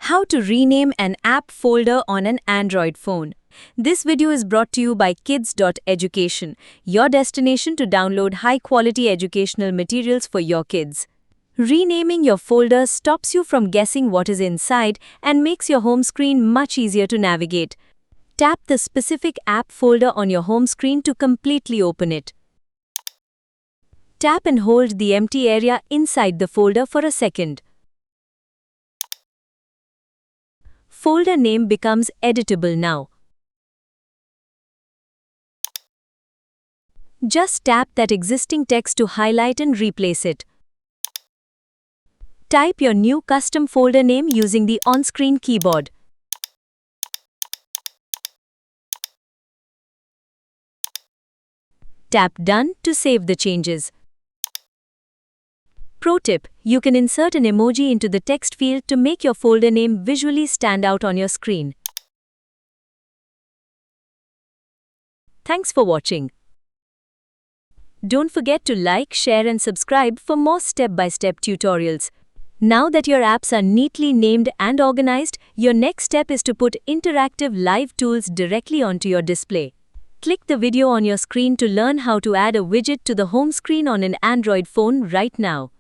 How to rename an app folder on an Android phone. This video is brought to you by kids.education, your destination to download high-quality educational materials for your kids. Renaming your folder stops you from guessing what is inside and makes your home screen much easier to navigate. Tap the specific app folder on your home screen to completely open it. Tap and hold the empty area inside the folder for a second. Folder name becomes editable now. Just tap that existing text to highlight and replace it. Type your new custom folder name using the on-screen keyboard. Tap Done to save the changes. Pro tip: you can insert an emoji into the text field to make your folder name visually stand out on your screen. Thanks for watching. Don't forget to like, share and subscribe for more step-by-step tutorials. Now that your apps are neatly named and organized, your next step is to put interactive live tools directly onto your display. Click the video on your screen to learn how to add a widget to the home screen on an Android phone right now.